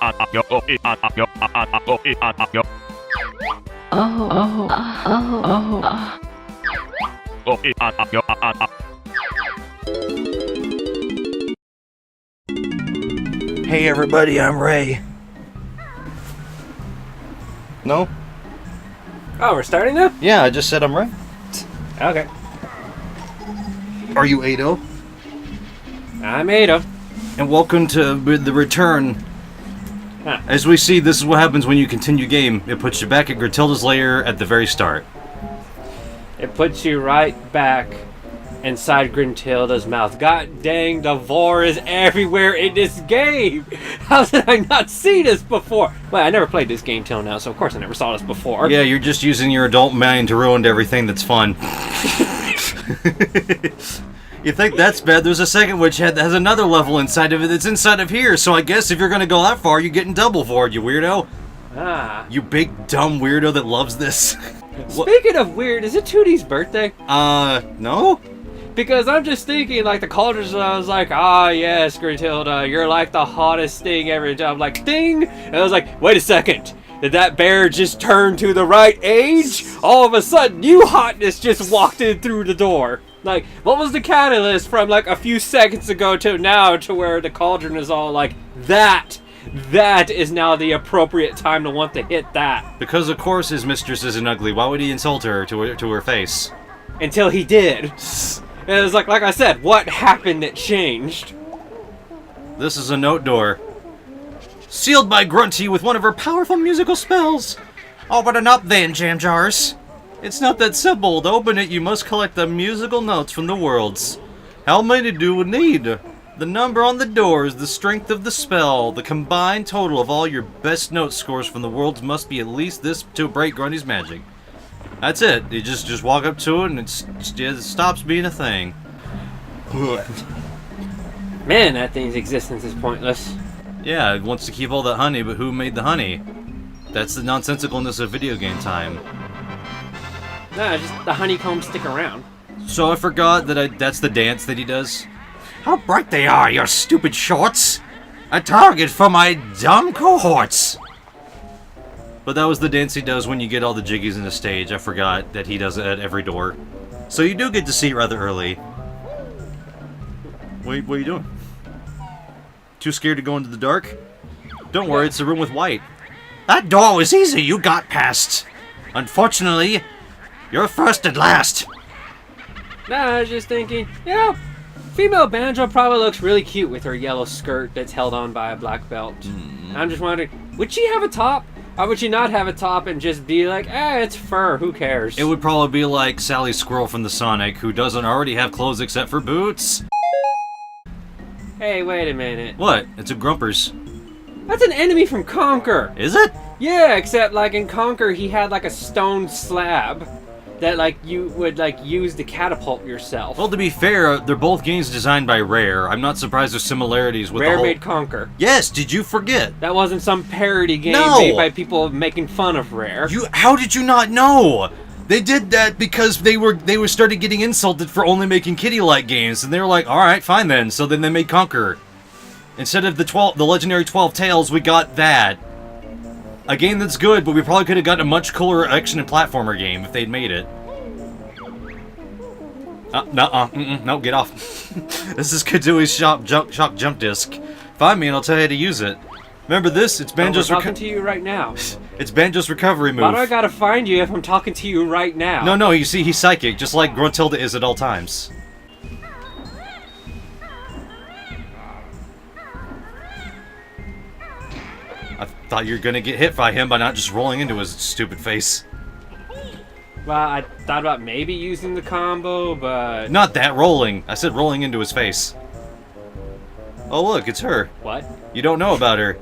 Hey everybody, I'm Ray. No? Oh, we're starting now? Yeah, I just said I'm Ray. Okay. Are you Atou? I'm Atou. And welcome to the return. Huh. As we see, this is what happens when you continue game. It puts you back at Gruntilda's lair at the very start. It puts you right back inside Gruntilda's mouth. God dang, the vor is everywhere in this game! How did I not see this before? Well, I never played this game till now, so of course I never saw this before. Yeah, you're just using your adult mind to ruin everything that's fun. You think that's bad? There's a second witch head that has another level inside of it that's inside of here, so I guess if you're gonna go that far, you're getting double for it, you weirdo. Ah. You big dumb weirdo that loves this. Speaking of weird, is it 2D's birthday? No? Because I'm just thinking, like, the cauldrons, I was like, ah, yes, Gruntilda, you're like the hottest thing ever. I'm like, ding! And I was like, wait a second. Did that bear just turn to the right age? All of a sudden, new hotness just walked in through the door. Like, what was the catalyst from, like, a few seconds ago to now to where the cauldron is all like, that is now the appropriate time to want to hit that. Because of course his mistress isn't ugly. Why would he insult her to her face? Until he did. And it was like I said, what happened that changed? This is a note door. Sealed by Grunty with one of her powerful musical spells. Open it up then, jam jars. It's not that simple. To open it, you must collect the musical notes from the worlds. How many do we need? The number on the door is the strength of the spell. The combined total of all your best note scores from the worlds must be at least this to break Grunty's magic. That's it. You just walk up to it and it stops being a thing. Man, that thing's existence is pointless. Yeah, it wants to keep all that honey, but who made the honey? That's the nonsensicalness of video game time. Nah, just the honeycombs stick around. So I forgot that that's the dance that he does. How bright they are, your stupid shorts! A target for my dumb cohorts! But that was the dance he does when you get all the jiggies in the stage. I forgot that he does it at every door. So you do get to see it rather early. What are you doing? Too scared to go into the dark? Don't worry, it's a room with white. That door was easy, you got past. Unfortunately, you're first and last. Nah, I was just thinking, you know, female Banjo probably looks really cute with her yellow skirt that's held on by a black belt. I'm just wondering, would she have a top? Or would she not have a top and just be like, it's fur, who cares? It would probably be like Sally Squirrel from the Sonic, who doesn't already have clothes except for boots. Hey, wait a minute. What? It's a Grumpers. That's an enemy from Conker. Is it? Yeah, except like in Conker, he had like a stone slab that like you would like use to catapult yourself. Well, to be fair, they're both games designed by Rare. I'm not surprised there's similarities with Rare the whole... made Conker. Yes, did you forget? That wasn't some parody game No! made by people making fun of Rare. How did you not know? They did that because they were started getting insulted for only making kitty-like games, and they were like, all right, fine then. So then they made Conker. Instead of the legendary 12 Tales, we got that. A game that's good, but we probably could have gotten a much cooler action and platformer game if they'd made it. No, get off. This is Kazooie's shock jump disc. Find me and I'll tell you how to use it. Remember this? It's Banjo's talking to you right now. It's Banjo's recovery move. Why do I gotta find you if I'm talking to you right now? No, you see, he's psychic, just like Gruntilda is at all times. I thought you were gonna get hit by him by not just rolling into his stupid face. Well, I thought about maybe using the combo, but... Not that rolling. I said rolling into his face. Oh look, it's her. What? You don't know about her.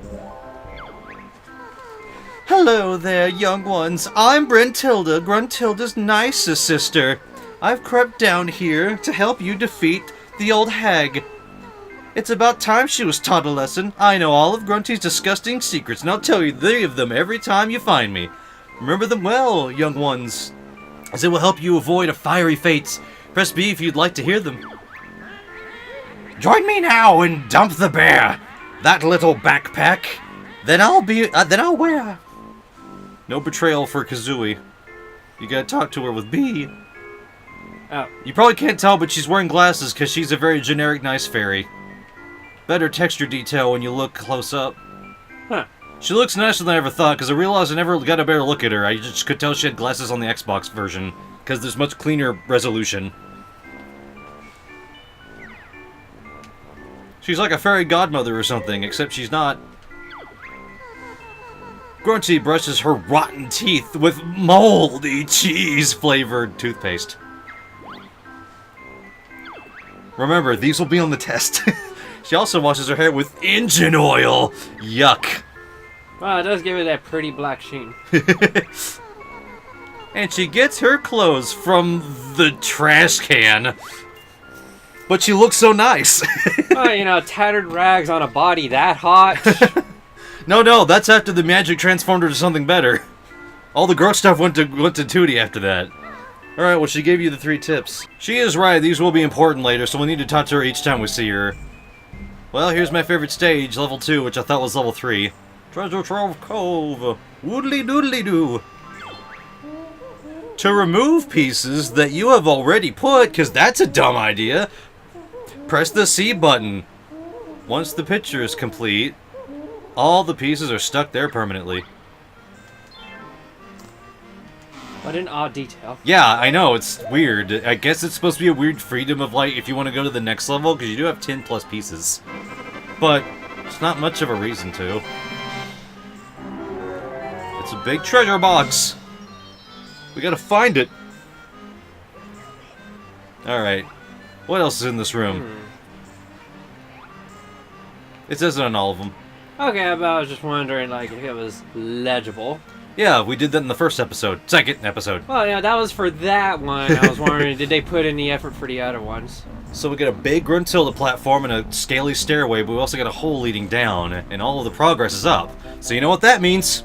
Hello there, young ones. I'm Gruntilda, Gruntilda's nicest sister. I've crept down here to help you defeat the old hag. It's about time she was taught a lesson. I know all of Grunty's disgusting secrets, and I'll tell you 3 of them every time you find me. Remember them well, young ones, as it will help you avoid a fiery fate. Press B if you'd like to hear them. Join me now and dump the bear. That little backpack Then I'll wear. No betrayal for Kazooie. You gotta talk to her with B. Oh. You probably can't tell, but she's wearing glasses because she's a very generic nice fairy. Better texture detail when you look close up. Huh. She looks nicer than I ever thought, because I realized I never got a better look at her. I just could tell she had glasses on the Xbox version, because there's much cleaner resolution. She's like a fairy godmother or something, except she's not. Grunty brushes her rotten teeth with moldy cheese-flavored toothpaste. Remember, these will be on the test. She also washes her hair with engine oil. Yuck. Well, it does give it that pretty black sheen. And she gets her clothes from the trash can. But she looks so nice. Well, you know, tattered rags on a body that hot. No, that's after the magic transformed her to something better. All the gross stuff went to Tootie after that. Alright, well, she gave you the 3 tips. She is right, these will be important later, so we'll need to talk to her each time we see her. Well, here's my favorite stage, level 2, which I thought was level 3. Treasure Trove Cove. Woodly doodly doo. To remove pieces that you have already put, because that's a dumb idea, press the C button. Once the picture is complete, all the pieces are stuck there permanently. What an odd detail. Yeah, I know, it's weird. I guess it's supposed to be a weird freedom of, like, if you want to go to the next level, because you do have 10 plus pieces. But it's not much of a reason to. It's a big treasure box. We gotta find it. Alright. What else is in this room? It says it on all of them. Okay, but I was just wondering, like, if it was legible. Yeah, we did that in the first episode. Second episode. Well, yeah, that was for that one. I was wondering, did they put in the effort for the other ones? So we got a big Gruntilda platform and a scaly stairway, but we also got a hole leading down, and all of the progress is up. So you know what that means?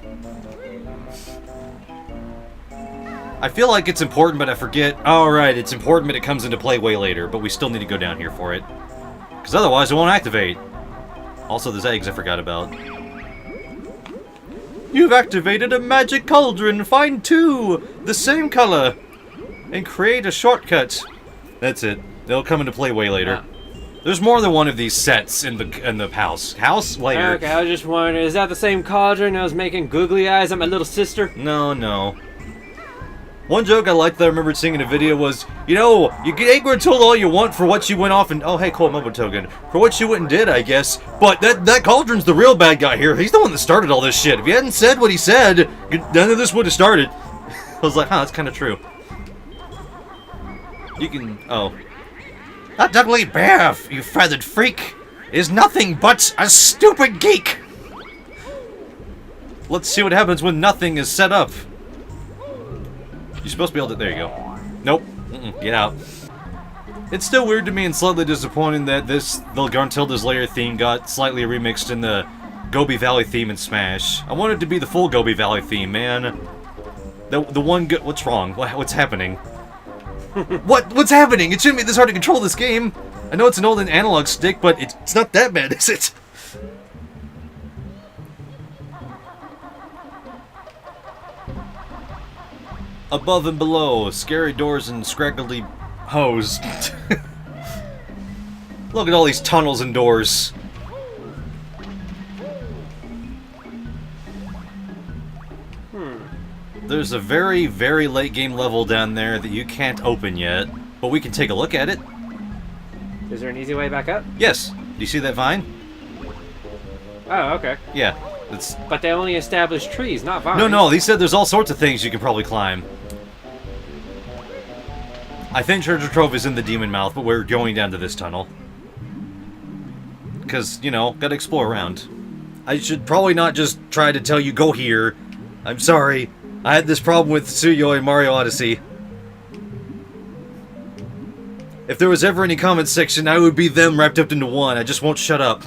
I feel like it's important, but I forget. Alright, it's important, but it comes into play way later, but we still need to go down here for it. Because otherwise it won't activate. Also, there's eggs I forgot about. You've activated a magic cauldron. Find 2, the same color, and create a shortcut. That's it. They'll come into play way later. There's more than one of these sets in the house. House later. Okay, I was just wondering, is that the same cauldron I was making googly eyes at my little sister? No. One joke I liked that I remembered seeing in a video was, you know, you get Gruntilda all you want for what she went off and, oh hey, cool, mobile token. For what she went and did, I guess. But that Cauldron's the real bad guy here. He's the one that started all this shit. If he hadn't said what he said, none of this would have started. I was like, huh, that's kind of true. You can, oh. That ugly bear, you feathered freak, is nothing but a stupid geek. Let's see what happens when nothing is set up. You're supposed to be able to... There you go. Nope. Get out. It's still weird to me and slightly disappointing that the Gruntilda's Lair theme got slightly remixed in the Gobi Valley theme in Smash. I wanted it to be the full Gobi Valley theme, man. The one... What's wrong? What's happening? What's happening? It shouldn't be this hard to control this game. I know it's an old analog stick, but it's not that bad, is it? Above and below, scary doors and scraggly hose. Look at all these tunnels and doors. There's a very, very late game level down there that you can't open yet, but we can take a look at it. Is there an easy way back up? Yes. Do you see that vine? Oh, okay. Yeah. It's... But they only established trees, not vines. No, they said there's all sorts of things you can probably climb. I think Treasure Trove is in the Demon Mouth, but we're going down to this tunnel. Because, you know, gotta explore around. I should probably not just try to tell you go here. I'm sorry. I had this problem with Tsuyo and Mario Odyssey. If there was ever any comment section, I would be them wrapped up into one. I just won't shut up.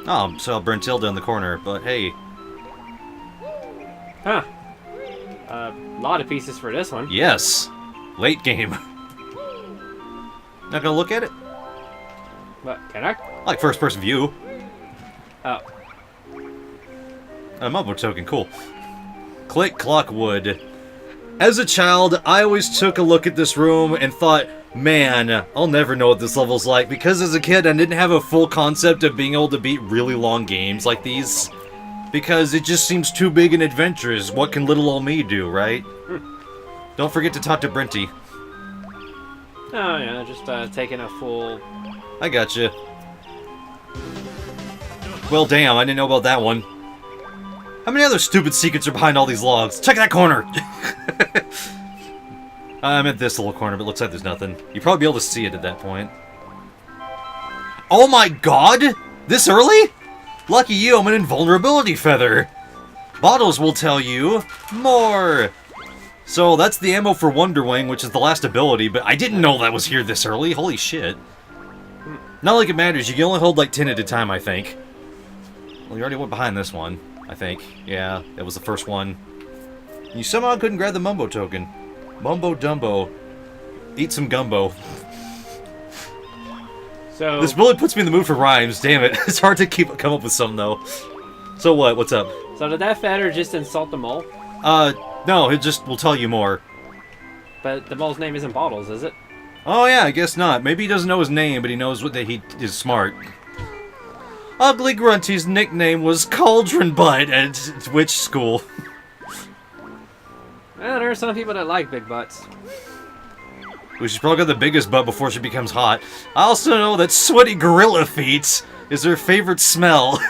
Oh, so Gruntilda in the corner, but hey. Huh. A lot of pieces for this one. Yes. Late game. Not gonna look at it? But, can I? Like first-person view. Oh. A mumbo token, cool. Click Clockwood. As a child, I always took a look at this room and thought, man, I'll never know what this level's like, because as a kid I didn't have a full concept of being able to beat really long games like these. Because it just seems too big and adventurous. What can little old me do, right? Don't forget to talk to Brenty. Oh yeah, just taking a full... I gotcha. Well, damn, I didn't know about that one. How many other stupid secrets are behind all these logs? Check that corner! I meant this little corner, but it looks like there's nothing. You'll probably be able to see it at that point. Oh my god! This early? Lucky you, I'm an invulnerability feather. Bottles will tell you more. So that's the ammo for Wonder Wing, which is the last ability, but I didn't know that was here this early. Holy shit. Not like it matters, you can only hold like 10 at a time, I think. Well, you already went behind this one, I think. Yeah, that was the first one. You somehow couldn't grab the Mumbo token. Mumbo Dumbo. Eat some gumbo. So... This really puts me in the mood for rhymes, damn it. It's hard to come up with some, though. So what? What's up? So did that feather just insult the mole? No, it just will tell you more. But the mole's name isn't Bottles, is it? Oh yeah, I guess not. Maybe he doesn't know his name, but he knows that he is smart. Ugly Grunty's nickname was Cauldron Butt at which school? Well, there are some people that like big butts. Well, she's probably got the biggest butt before she becomes hot. I also know that sweaty gorilla feet is her favorite smell.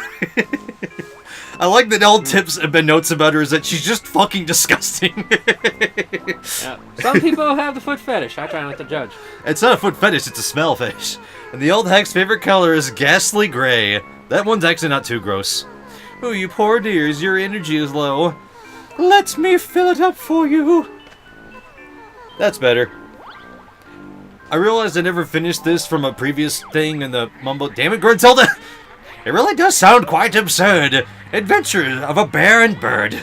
I like that all tips have been notes about her is that she's just fucking disgusting. Yeah. Some people have the foot fetish. I try not to judge. It's not a foot fetish, it's a smell fetish. And the old hack's favorite color is ghastly gray. That one's actually not too gross. Oh, you poor dears, your energy is low. Let me fill it up for you. That's better. I realized I never finished this from a previous thing in the Mumbo... Damn it, Gruntilda! It really does sound quite absurd. Adventure of a bear and bird.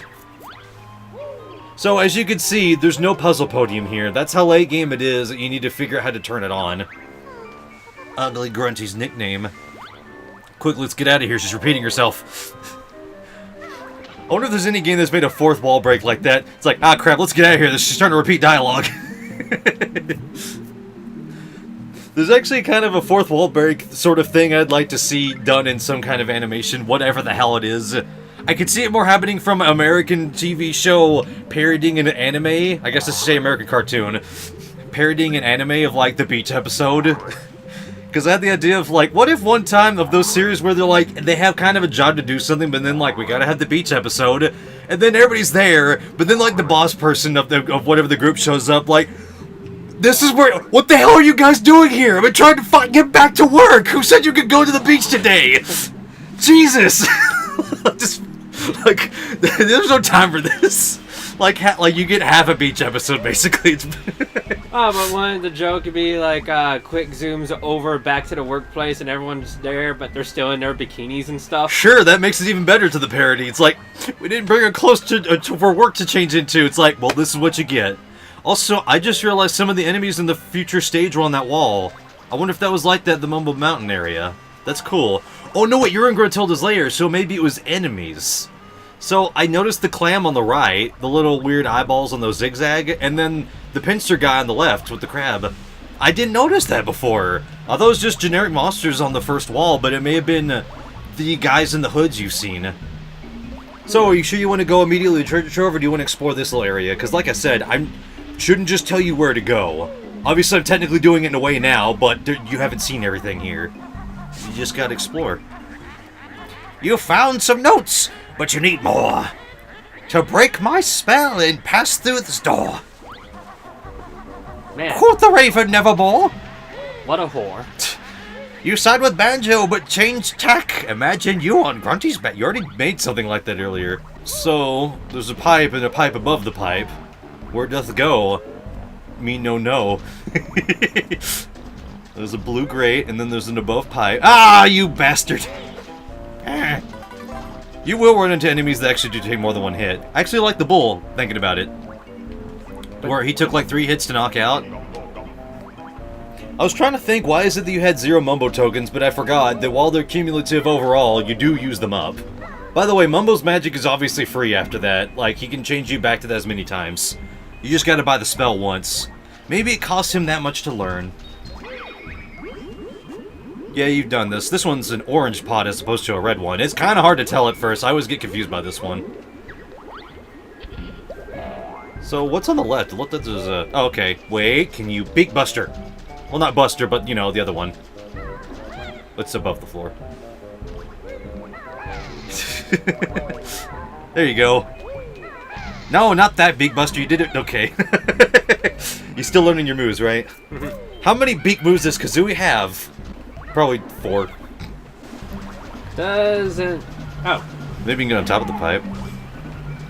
So, as you can see, there's no puzzle podium here. That's how late game it is that you need to figure out how to turn it on. Ugly Grunty's nickname. Quick, let's get out of here. She's repeating herself. I wonder if there's any game that's made a fourth wall break like that. It's like, ah crap, let's get out of here. She's starting to repeat dialogue. There's actually kind of a fourth wall break sort of thing I'd like to see done in some kind of animation, whatever the hell it is. I could see it more happening from an American TV show parodying an anime. I guess I should say American cartoon. Parodying an anime of, like, the beach episode. Because I had the idea of, like, what if one time of those series where they're, like, they have kind of a job to do something, but then, like, we gotta have the beach episode, and then everybody's there, but then, like, the boss person of whatever the group shows up, like, this is where... What the hell are you guys doing here? I've been trying to get back to work! Who said you could go to the beach today? Jesus! Just... Like, there's no time for this. Like you get half a beach episode, basically. Oh, but wouldn't the joke could be like, quick zooms over back to the workplace and everyone's there, but they're still in their bikinis and stuff? Sure, that makes it even better to the parody. It's like, we didn't bring her close to for work to change into. It's like, well, this is what you get. Also, I just realized some of the enemies in the future stage were on that wall. I wonder if that was like that in the Mumbo Mountain area. That's cool. Oh no, wait, you're in Gruntilda's lair, so maybe it was enemies. So, I noticed the clam on the right, the little weird eyeballs on those zigzag, and then the pincer guy on the left with the crab. I didn't notice that before. I thought it was just generic monsters on the first wall, but it may have been the guys in the hoods you've seen. So, are you sure you want to go immediately to Treasure Trove, or do you want to explore this little area? Because like I said, I shouldn't just tell you where to go. Obviously, I'm technically doing it in a way now, but you haven't seen everything here. You just gotta explore. You found some notes, but you need more. To break my spell and pass through this door. Man. Quoth the Raven Nevermore. What a whore. You side with Banjo, but changed tack. Imagine you on Grunty's back. You already made something like that earlier. So, there's a pipe and a pipe above the pipe. Where doth go? Me no. There's a blue grate, and then there's an above pipe. Ah, you bastard! You will run into enemies that actually do take more than one hit. I actually like the bull, thinking about it. Where he took like 3 hits to knock out. I was trying to think, why is it that you had 0 Mumbo tokens, but I forgot that while they're cumulative overall, you do use them up. By the way, Mumbo's magic is obviously free after that. Like, he can change you back to that as many times. You just gotta buy the spell once. Maybe it costs him that much to learn. Yeah, you've done this. This one's an orange pot as opposed to a red one. It's kind of hard to tell at first. I always get confused by this one. So, what's on the left? Look, there's a... Oh, okay. Wait, can you... Beak Buster. Well, not Buster, but, you know, the other one. It's above the floor. There you go. No, not that Beak Buster. You did it... Okay. You're still learning your moves, right? How many beak moves does Kazooie have? Probably 4. Doesn't... Oh. Maybe you can get on top of the pipe.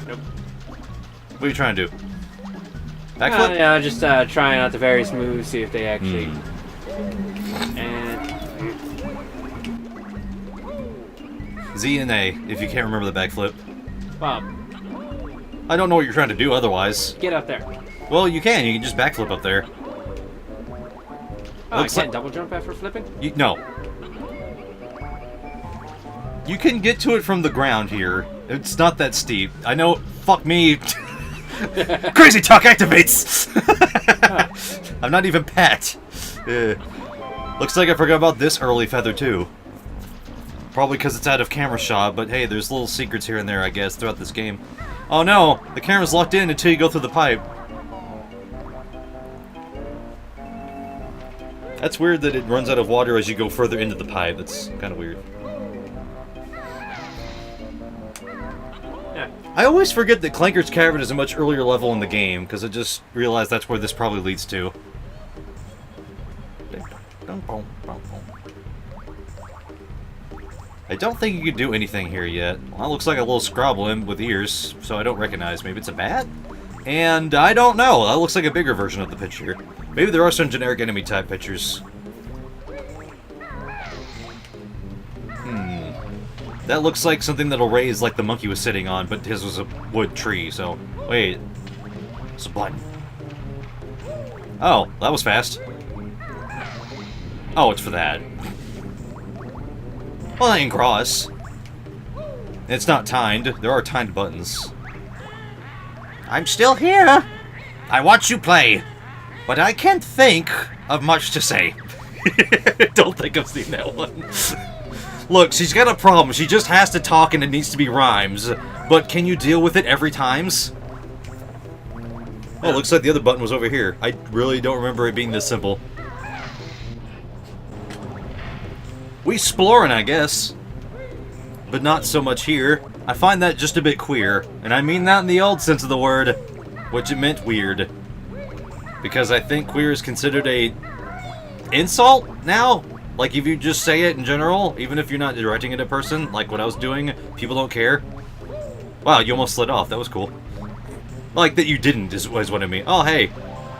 Nope. What are you trying to do? Backflip? Yeah, just trying out the various moves, see if they actually... And... Z and A, if you can't remember the backflip. Well... I don't know what you're trying to do otherwise. Get up there. Well, you can just backflip up there. Oh, I can't double jump after flipping? No. You can get to it from the ground here. It's not that steep. I know, fuck me. Crazy talk activates! I'm not even Pat. Looks like I forgot about this early feather too. Probably because it's out of camera shot, but hey, there's little secrets here and there, I guess, throughout this game. Oh no! The camera's locked in until you go through the pipe. That's weird that it runs out of water as you go further into the pipe. That's kind of weird. Yeah. I always forget that Clanker's Cavern is a much earlier level in the game, because I just realized that's where this probably leads to. I don't think you can do anything here yet. Well, it looks like a little Scroblin with ears, so I don't recognize. Maybe it's a bat? And I don't know. That looks like a bigger version of the picture. Maybe there are some generic enemy type pictures. That looks like something that'll raise like the monkey was sitting on, but his was a wood tree, so... Wait. It's a button. Oh, that was fast. Oh, it's for that. Well, that ain't cross. It's not timed. There are timed buttons. I'm still here. I watch you play. But I can't think of much to say. Don't think I've seen that one. Look, she's got a problem. She just has to talk and it needs to be rhymes. But can you deal with it every times? Oh, looks like the other button was over here. I really don't remember it being this simple. We exploring, I guess. But not so much here. I find that just a bit queer. And I mean that in the old sense of the word. Which it meant weird. Because I think queer is considered a insult now. Like if you just say it in general, even if you're not directing it at a person, like what I was doing, people don't care. Wow, you almost slid off. That was cool. Like that you didn't is what I mean. Oh, hey.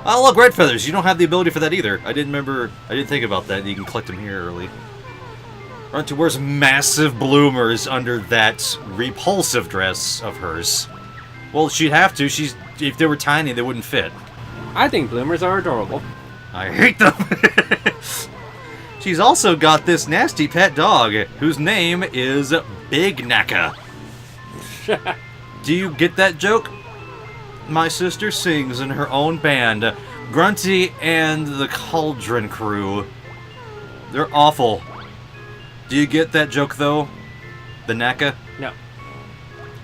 Oh, look, red feathers. You don't have the ability for that either. I didn't think about that. You can collect them here early. Runty wears massive bloomers under that repulsive dress of hers. Well, she'd have to. If they were tiny, they wouldn't fit. I think bloomers are adorable. I hate them. She's also got this nasty pet dog, whose name is Big Naka. Do you get that joke? My sister sings in her own band, Grunty and the Cauldron Crew. They're awful. Do you get that joke, though? The Naka? No.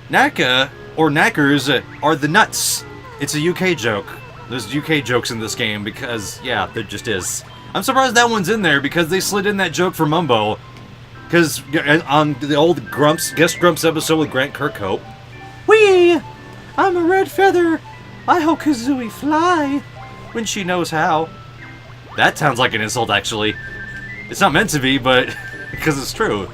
Naka, or Knackers, are the nuts. It's a UK joke. There's UK jokes in this game because, yeah, there just is. I'm surprised that one's in there because they slid in that joke for Mumbo. Because on the old Guest Grumps episode with Grant Kirkhope, Whee! I'm a red feather. I hope Kazooie fly when she knows how. That sounds like an insult, actually. It's not meant to be, but because it's true.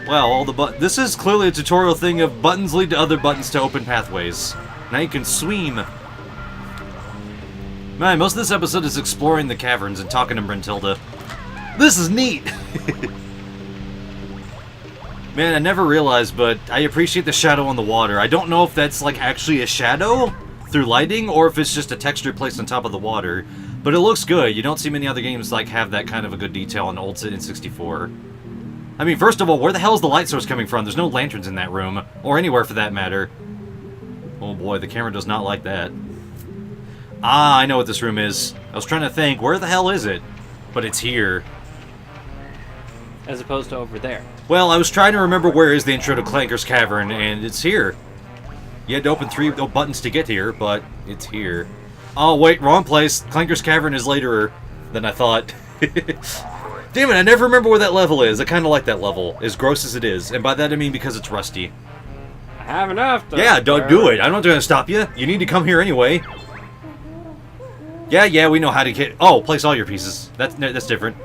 Well, all the this is clearly a tutorial thing of buttons lead to other buttons to open pathways. Now you can swim. Man, most of this episode is exploring the caverns and talking to Brentilda. This is neat! Man, I never realized, but I appreciate the shadow on the water. I don't know if that's like actually a shadow through lighting, or if it's just a texture placed on top of the water. But it looks good. You don't see many other games like have that kind of a good detail on old N64. I mean, first of all, where the hell is the light source coming from? There's no lanterns in that room, or anywhere for that matter. Oh boy, the camera does not like that. Ah, I know what this room is. I was trying to think, where the hell is it? But it's here. As opposed to over there. Well, I was trying to remember where is the intro to Clanker's Cavern, and it's here. You had to open 3 buttons to get here, but it's here. Oh, wait, wrong place. Clanker's Cavern is later than I thought. Damn it, I never remember where that level is. I kind of like that level, as gross as it is. And by that I mean because it's rusty. I have enough to... Yeah, don't do it. I'm not going to stop you. You need to come here anyway. Yeah, we know how to get... Oh, place all your pieces. That's different.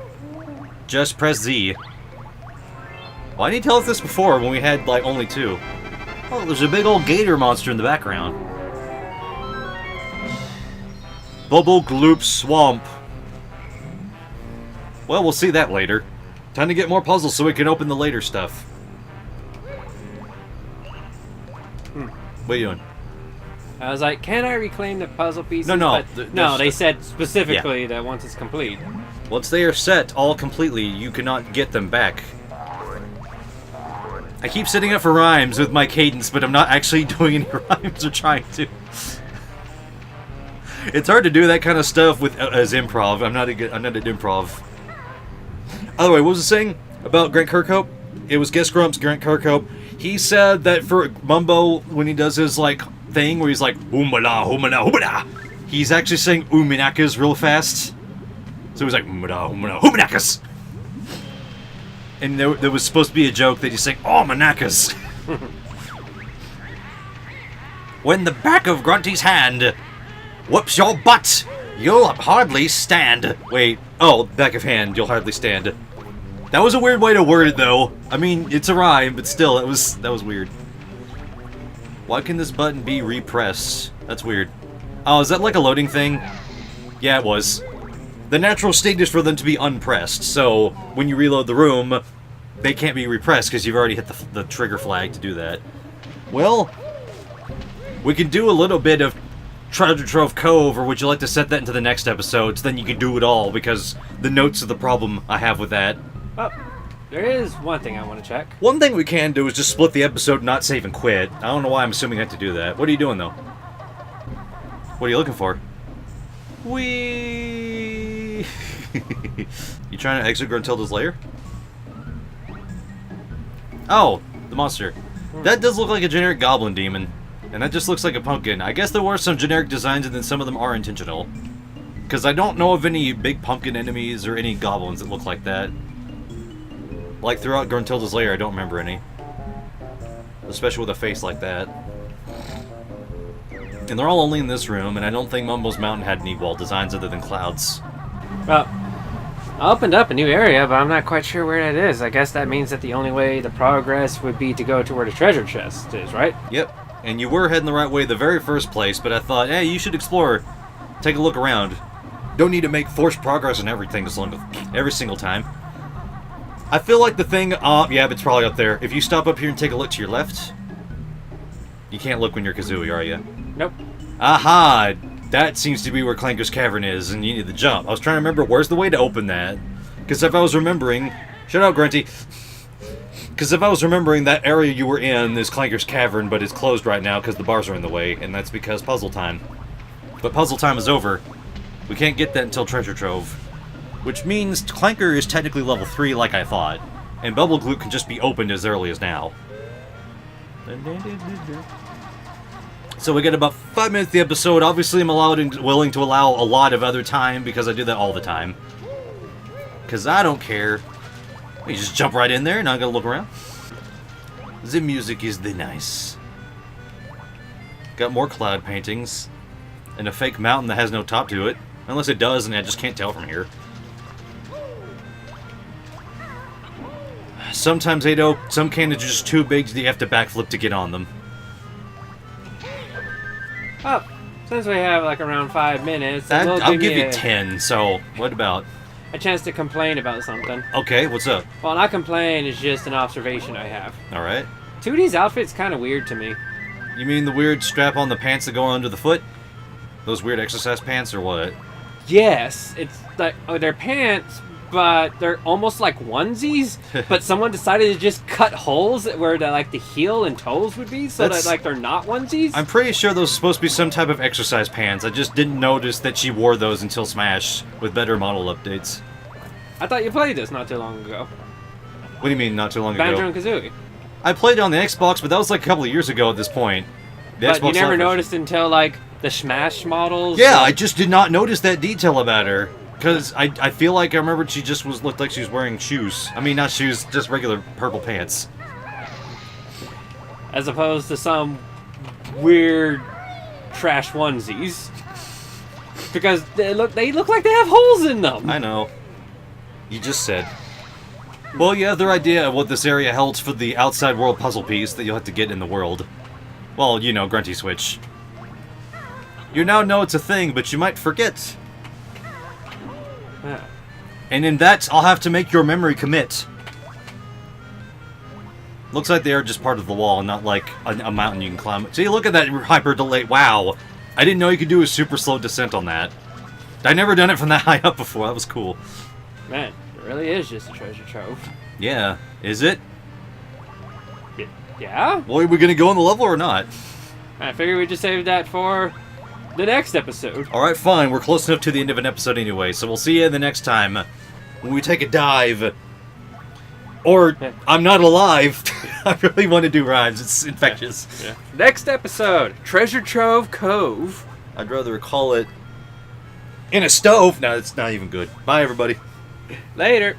Just press Z. Why didn't you tell us this before when we had, like, only 2? Oh, there's a big old gator monster in the background. Bubble Gloop Swamp. Well, we'll see that later. Time to get more puzzles so we can open the later stuff. What are you doing? I was like, can I reclaim the puzzle pieces? No. No, they said specifically that once it's complete. Once they are set all completely, you cannot get them back. I keep setting up for rhymes with my cadence, but I'm not actually doing any rhymes or trying to. It's hard to do that kind of stuff with as improv. I'm not at improv. Other way, what was it saying about Grant Kirkhope? It was Guest Grump's Grant Kirkhope. He said that for Mumbo, when he does his like thing where he's like oomala, oomala, oomala, he's actually saying oominakas real fast. So he's like oomala, oomala, oominakas. And there was supposed to be a joke that he's saying, oh, manakas. When the back of Grunty's hand whoops your butt, you'll hardly stand. Wait, oh, back of hand, you'll hardly stand. That was a weird way to word it, though. I mean, it's a rhyme, but still, that was weird. Why can this button be repressed? That's weird. Oh, is that like a loading thing? Yeah, it was. The natural state is for them to be unpressed, so when you reload the room, they can't be repressed because you've already hit the trigger flag to do that. Well, we can do a little bit of Treasure Trove Cove, or would you like to set that into the next episode so then you can do it all, because the notes are the problem I have with that. Oh, there is one thing I want to check. One thing we can do is just split the episode, not save and quit. I don't know why I'm assuming I have to do that. What are you doing, though? What are you looking for? Whee! You trying to exit Gruntilda's lair? Oh, the monster. That does look like a generic goblin demon. And that just looks like a pumpkin. I guess there were some generic designs and then some of them are intentional. Because I don't know of any big pumpkin enemies or any goblins that look like that. Like throughout Gruntilda's lair, I don't remember any. Especially with a face like that. And they're all only in this room, and I don't think Mumbo's Mountain had any wall designs other than clouds. Well, I opened up a new area, but I'm not quite sure where that is. I guess that means that the only way to progress would be to go to where the treasure chest is, right? Yep. And you were heading the right way the very first place, but I thought, hey, you should explore. Take a look around. Don't need to make forced progress on everything every single time. I feel like the thing... yeah, it's probably up there. If you stop up here and take a look to your left... You can't look when you're Kazooie, are you? Nope. Aha! That seems to be where Clanker's Cavern is, and you need to jump. I was trying to remember where's the way to open that. Because if I was remembering... Shut up, Grunty! Because if I was remembering, that area you were in is Clanker's Cavern, but it's closed right now because the bars are in the way, and that's because puzzle time. But puzzle time is over. We can't get that until Treasure Trove. Which means Clanker is technically level 3 like I thought, and Bubble Gloop can just be opened as early as now. So we get about 5 minutes of the episode. Obviously I'm willing to allow a lot of other time because I do that all the time. Because I don't care. You just jump right in there, not gonna look around. The music is the nice. Got more cloud paintings. And a fake mountain that has no top to it. Unless it does, and I just can't tell from here. Sometimes, Atou, some cannons are just too big that you have to backflip to get on them. Oh, since we have like around 5 minutes, I'll give you 10, so what about? A chance to complain about something. Okay, what's up? Well, not complain, it's just an observation I have. Alright. 2D's outfit's kind of weird to me. You mean the weird strap on the pants that go under the foot? Those weird exercise pants or what? yes, it's like they're pants, but they're almost like onesies. But someone decided to just cut holes where the heel and toes would be, so that like they're not onesies. I'm pretty sure those are supposed to be some type of exercise pants. I just didn't notice that she wore those until Smash with better model updates. I thought you played this not too long ago. What do you mean, not too long Banjo ago? and Kazooie. I played it on the Xbox, but that was like a couple of years ago at this point. But you never noticed until like the Smash models. Yeah, I just did not notice that detail about her. Because I feel like I remembered she just looked like she was wearing shoes. I mean, not shoes, just regular purple pants. As opposed to some weird trash onesies. Because they look like they have holes in them. I know. You just said. Well, you have their idea of what this area holds for the outside world puzzle piece that you'll have to get in the world. Well, you know, Grunty Switch. You now know it's a thing, but you might forget. Yeah. And in that, I'll have to make your memory commit. Looks like they are just part of the wall, not like a mountain you can climb. See, look at that hyper delay. Wow. I didn't know you could do a super slow descent on that. I'd never done it from that high up before. That was cool. Man, it really is just a treasure trove. Yeah. Is it? Yeah? Well, are we going to go on the level or not? I figured we'd just save that for the next episode. Alright, fine. We're close enough to the end of an episode anyway, so we'll see you the next time when we take a dive. Or, I'm not alive. I really want to do rhymes. It's infectious. Yeah. Next episode, Treasure Trove Cove. I'd rather call it In a Stove. No, it's not even good. Bye, everybody. Later.